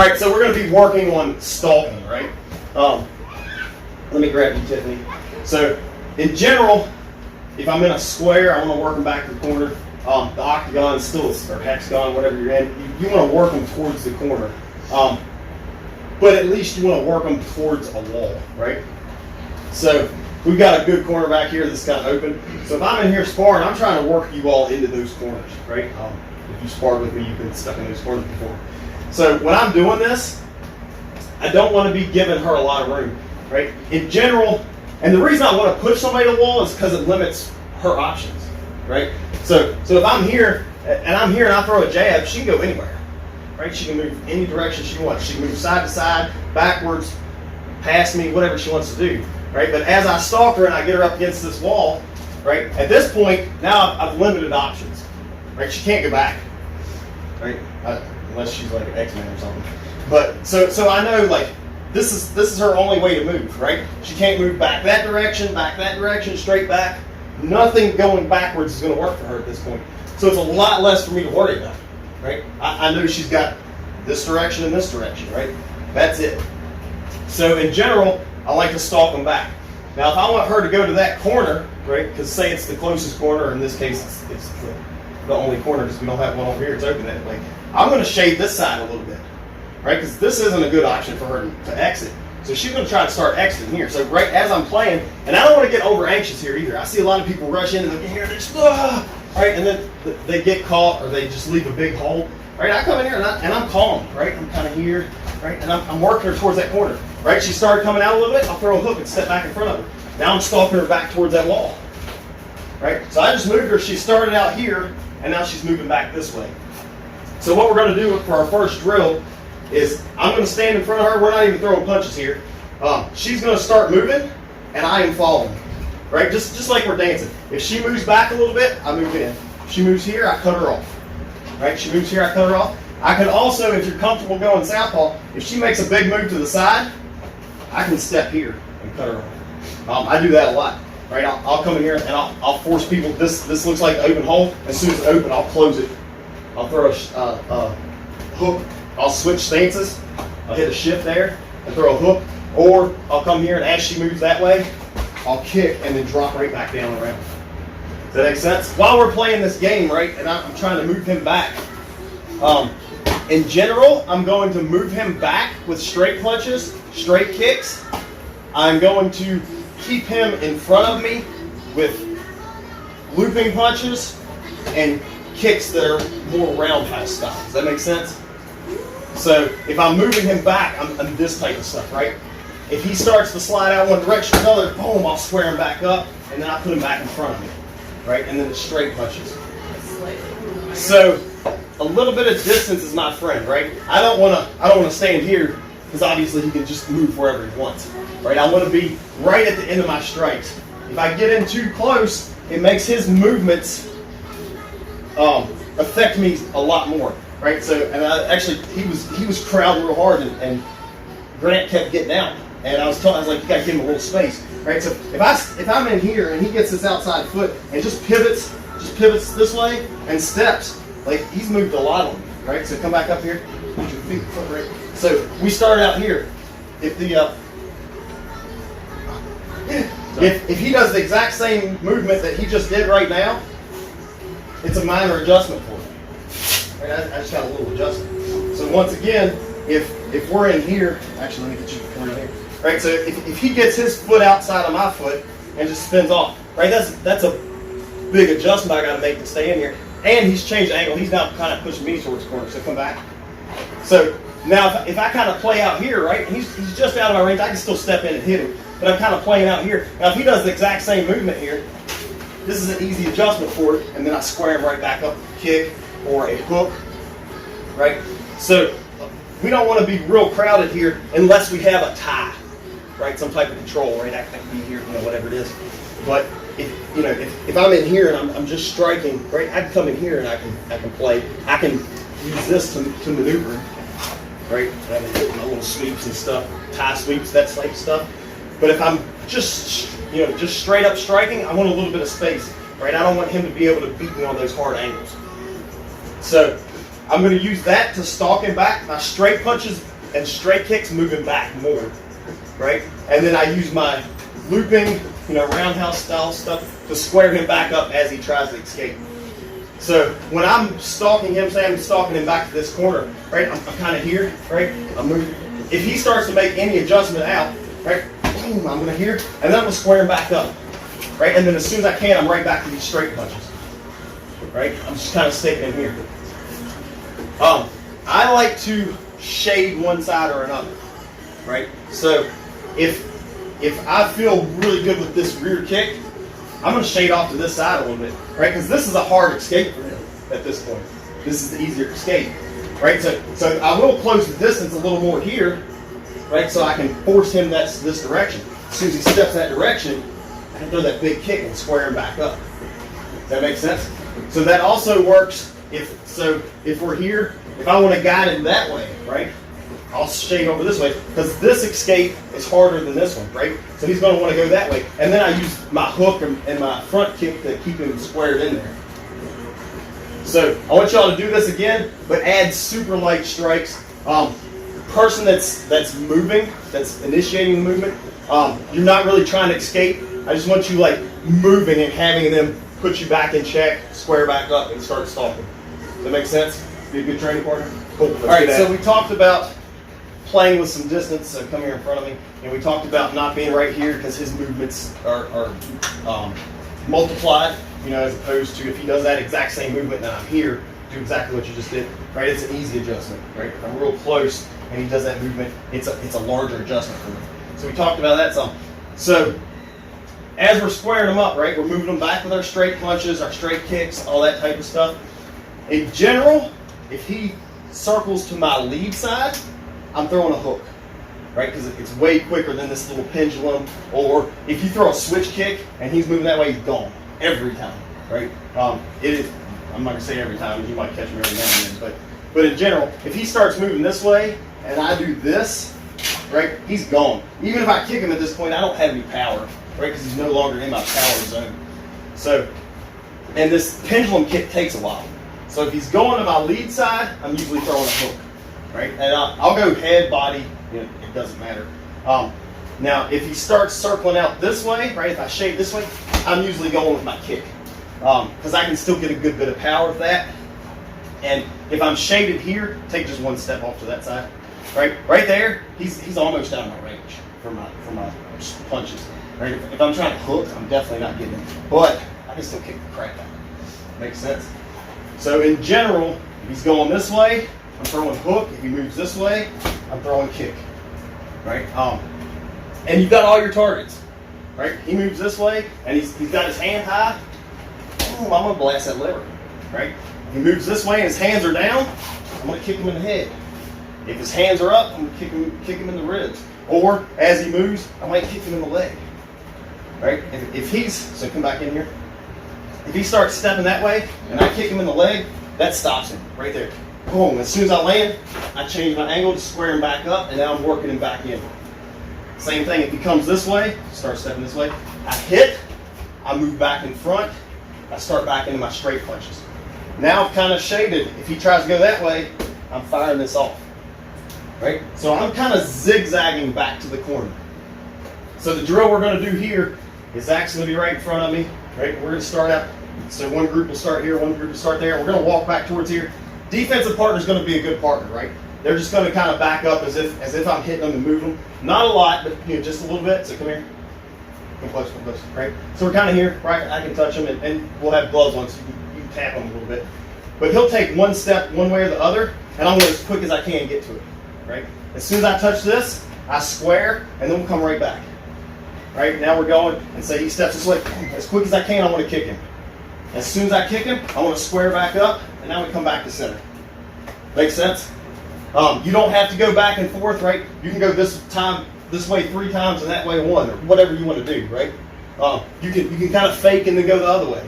right, so we're going to be working on stalking, right? Let me grab you, Tiffany. So, in general, if I'm in a square, I want to work them back to the corner. The octagon still, or hexagon, whatever you're in, you want to work them towards the corner. But at least you want to work them towards a wall, right? So, we've got a good corner back here that's kind of open. So if I'm in here sparring, I'm trying to work you all into those corners, right? If you sparred with me, you've been stuck in those corners before. So when I'm doing this, I don't want to be giving her a lot of room, right? In general, and the reason I want to push somebody to the wall is because it limits her options, right? So if I'm here and I throw a jab, she can go anywhere, right? She can move any direction she wants. She can move side to side, backwards, past me, whatever she wants to do, right? But as I stalk her and I get her up against this wall, right? At this point, now I've limited options, right? She can't go back, right? Unless she's like an X-Men or something. But so I know like this is her only way to move, right? She can't move back that direction, straight back. Nothing going backwards is going to work for her at this point. So it's a lot less for me to worry about, right? I know she's got this direction and this direction, right? That's it. So in general, I like to stalk them back. Now, if I want her to go to that corner, right? Because say it's the closest corner, or in this case, it's the only corner because we don't have one over here. It's open that way. I'm going to shade this side a little bit, right? Because this isn't a good option for her to exit. So she's going to try to start exiting here. So right as I'm playing, and I don't want to get over anxious here either. I see a lot of people rush in and they get here and they just, right? And then they get caught or they just leave a big hole. Right? I come in here and I'm calm, right? I'm kind of here, right? And I'm working her towards that corner, right? She started coming out a little bit. I'll throw a hook and step back in front of her. Now I'm stalking her back towards that wall, right? So I just moved her. She started out here, and now she's moving back this way. So what we're going to do for our first drill is I'm going to stand in front of her. We're not even throwing punches here. She's going to start moving, and I am following, right? Just like we're dancing. If she moves back a little bit, I move in. If she moves here, I cut her off. Right? She moves here, I cut her off. I can also, if you're comfortable going southpaw, if she makes a big move to the side, I can step here and cut her off. I do that a lot. Right? I'll come in here and I'll force people. This looks like an open hole. As soon as it's open, I'll close it. I'll throw a hook. I'll switch stances. I'll hit a shift there and throw a hook. Or I'll come here and as she moves that way, I'll kick and then drop right back down around. Does that make sense? While we're playing this game, right, and I'm trying to move him back, in general, I'm going to move him back with straight punches, straight kicks. I'm going to keep him in front of me with looping punches and kicks that are more roundhouse style. Does that make sense? So if I'm moving him back, I'm this type of stuff, right? If he starts to slide out one direction or another, boom, I'll square him back up, and then I put him back in front of me. Right, and then the straight punches. So a little bit of distance is my friend, right? I don't want to stand here because obviously he can just move wherever he wants, right? I want to be right at the end of my strikes. If I get in too close, it makes his movements affect me a lot more, right? So, and he was crowding real hard, and Grant kept getting out, and I was like, you got to give him a little space. Right, so if I'm in here and he gets this outside foot and just pivots this way and steps, like he's moved a lot on me, right? So come back up here, put your feet foot right. So we started out here. If the if he does the exact same movement that he just did right now, it's a minor adjustment for him. Right, I just got a little adjustment. So once again, if we're in here, actually let me get you right here. Right, so if he gets his foot outside of my foot and just spins off, right, that's a big adjustment I got to make to stay in here. And he's changed angle. He's now kind of pushing me towards the corner, so come back. So now if I kind of play out here, right, and he's just out of my range, I can still step in and hit him. But I'm kind of playing out here. Now if he does the exact same movement here, this is an easy adjustment for it, and then I square him right back up with a kick or a hook, right? So we don't want to be real crowded here unless we have a tie. Right, some type of control, right? I can be here, whatever it is. But if I'm in here and I'm just striking, right? I can come in here and I can play. I can use this to maneuver, right? My little sweeps and stuff, tie sweeps, that type of stuff. But if I'm just straight up striking, I want a little bit of space, right? I don't want him to be able to beat me on those hard angles. So I'm going to use that to stalk him back. My straight punches and straight kicks moving back more, right? And then I use my looping, roundhouse style stuff to square him back up as he tries to escape. So when I'm stalking him, say I'm stalking him back to this corner, right? I'm kind of here, right? I'm moving. If he starts to make any adjustment out, right? Boom, I'm gonna here, and then I'm gonna square him back up, right? And then as soon as I can, I'm right back to these straight punches, right? I'm just kind of sticking in here. I like to shade one side or another, right? So if I feel really good with this rear kick, I'm going to shade off to this side a little bit, right? Because this is a hard escape for him at this point. This is the easier escape, right? So I will close the distance a little more here, right? So I can force him this direction. As soon as he steps that direction, I can throw that big kick and square him back up. Does that make sense? So that also works if we're here, if I want to guide him that way, right? I'll shade over this way because this escape is harder than this one, right? So he's going to want to go that way. And then I use my hook and my front kick to keep him squared in there. So I want y'all to do this again, but add super light strikes. Person that's moving, that's initiating the movement, you're not really trying to escape. I just want you like moving and having them put you back in check, square back up, and start stalking. Does that make sense? Be a good training partner? Cool. All right, so we talked about playing with some distance, so come here in front of me, and we talked about not being right here because his movements are multiplied, as opposed to if he does that exact same movement and I'm here, do exactly what you just did, right? It's an easy adjustment, right? If I'm real close and he does that movement, it's a larger adjustment for me. So we talked about that some. So as we're squaring them up, right, we're moving them back with our straight punches, our straight kicks, all that type of stuff. In general, if he circles to my lead side, I'm throwing a hook, right? Because it's way quicker than this little pendulum. Or if you throw a switch kick and he's moving that way, he's gone every time, right? It is. I'm not gonna say every time. You might catch him every now and then, but in general, if he starts moving this way and I do this, right, he's gone. Even if I kick him at this point, I don't have any power, right? Because he's no longer in my power zone. So, and this pendulum kick takes a while. So if he's going to my lead side, I'm usually throwing a hook. Right, and I'll go head, body, it doesn't matter. Now, if he starts circling out this way, right, if I shade this way, I'm usually going with my kick. Because I can still get a good bit of power with that. And if I'm shaded here, take just one step off to that side. Right there, he's almost out of my range for my punches. Right, if I'm trying to hook, I'm definitely not getting him. But I can still kick the crap out of him. Makes sense? So in general, if he's going this way, I'm throwing hook. If he moves this way, I'm throwing kick. Right? And you've got all your targets. Right? He moves this way, and he's got his hand high. Boom, I'm gonna blast that lever. Right? If he moves this way and his hands are down, I'm gonna kick him in the head. If his hands are up, I'm gonna kick him in the ribs. Or as he moves, I might kick him in the leg. Right? If he's come back in here. If he starts stepping that way and I kick him in the leg, that stops him right there. Boom, as soon as I land, I change my angle to square him back up, and now I'm working him back in. Same thing, if he comes this way, start stepping this way, I hit, I move back in front, I start back into my straight punches. Now I'm kind of shaded. If he tries to go that way, I'm firing this off. Right? So I'm kind of zigzagging back to the corner. So the drill we're going to do here is actually going to be right in front of me. Right? We're going to start out, so one group will start here, one group will start there. We're going to walk back towards here. Defensive partner is going to be a good partner, right? They're just going to kind of back up as if I'm hitting them and move them. Not a lot, but just a little bit. So come here. Come close, right? So we're kind of here, right? I can touch him, and we'll have gloves on, so you can tap him a little bit. But he'll take one step one way or the other, and I'm going as quick as I can get to it, right? As soon as I touch this, I square, and then we'll come right back. Right? Now we're going, and say he steps this way. As quick as I can, I want to kick him. As soon as I kick him, I want to square back up, and now we come back to center. Make sense? You don't have to go back and forth, right? You can go this way 3 times and that way 1, or whatever you want to do, right? You can kind of fake and then go the other way.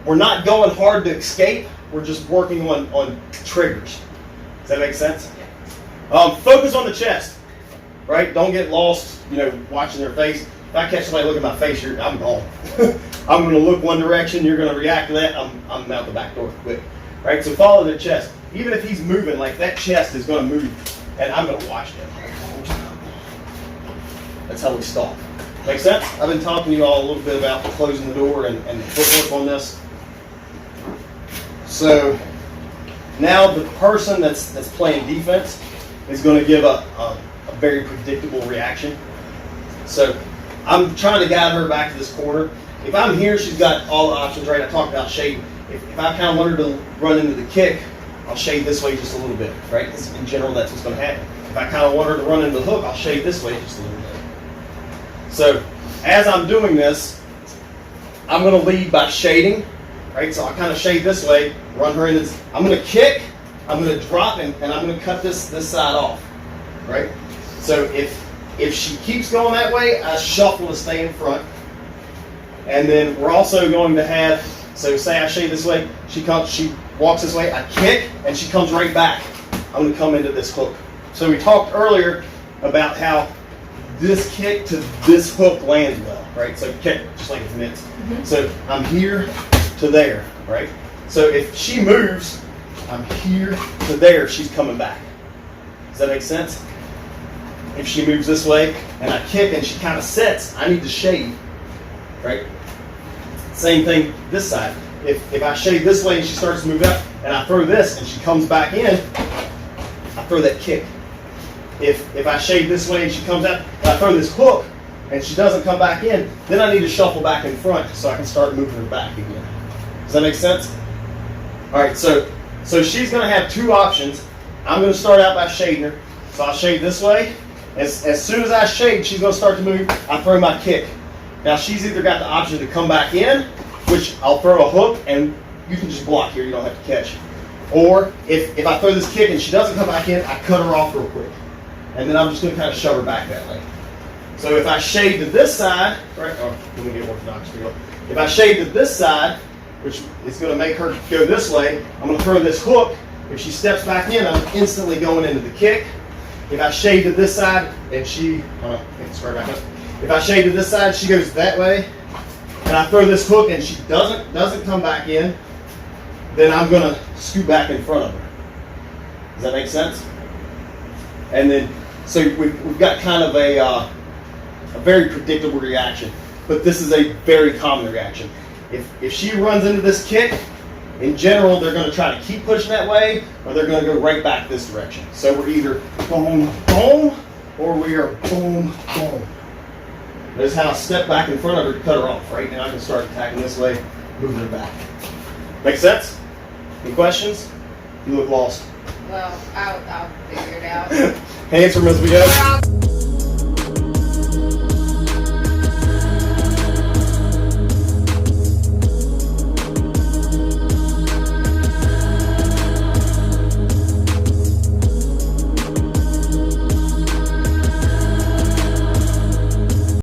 We're not going hard to escape. We're just working on triggers. Does that make sense? Focus on the chest, right? Don't get lost, watching their face. If I catch somebody looking at my face, I'm gone. I'm going to look one direction. You're going to react to that. I'm out the back door quick, right? So follow their chest. Even if he's moving, like that chest is going to move and I'm gonna watch them. That's how we stalk. Make sense? I've been talking to you all a little bit about closing the door and the footwork on this. So now the person that's playing defense is going to give a very predictable reaction. So I'm trying to guide her back to this corner. If I'm here, she's got all the options, right? I talked about shading. If I kind of want her to run into the kick, I'll shade this way just a little bit, right? Because in general, that's what's going to happen. If I kind of want her to run into the hook, I'll shade this way just a little bit. So as I'm doing this, I'm going to lead by shading, right? So I kind of shade this way, run her into this. I'm going to kick, I'm going to drop, and I'm going to cut this side off, right? So if she keeps going that way, I shuffle to stay in front. And then we're also going to have, so say I shade this way, she walks this way, I kick, and she comes right back. I'm going to come into this hook. So we talked earlier about how this kick to this hook lands well, right? So kick, just like it's mitts. Mm-hmm. So I'm here to there, right? So if she moves, I'm here to there, she's coming back. Does that make sense? If she moves this way and I kick and she kind of sets, I need to shade, right? Same thing this side. If I shade this way and she starts to move up and I throw this and she comes back in, I throw that kick. If I shade this way and she comes out, and I throw this hook and she doesn't come back in, then I need to shuffle back in front so I can start moving her back again. Does that make sense? All right, so she's going to have two options. I'm going to start out by shading her. So I'll shade this way. As soon as I shade, she's going to start to move. I throw my kick. Now she's either got the option to come back in, which I'll throw a hook and you can just block here. You don't have to catch. Or if I throw this kick and she doesn't come back in, I cut her off real quick. And then I'm just going to kind of shove her back that way. So if I shade to this side, right? Oh, let me get orthodox for you. If I shade to this side, which is going to make her go this way, I'm going to throw this hook. If she steps back in, I'm instantly going into the kick. If I shade to this side and she, back up. If I shade to this side, she goes that way, and I throw this hook and she doesn't come back in, then I'm going to scoot back in front of her. Does that make sense? And then, so we've got kind of a very predictable reaction, but this is a very common reaction. If she runs into this kick, in general, they're going to try to keep pushing that way, or they're going to go right back this direction. So we're either boom, boom, or we are boom, boom. Notice how I step back in front of her to cut her off, right? Now I can start attacking this way, moving her back. Make sense? Any questions? You look lost. Well, I'll figure it out. Answer them as we go.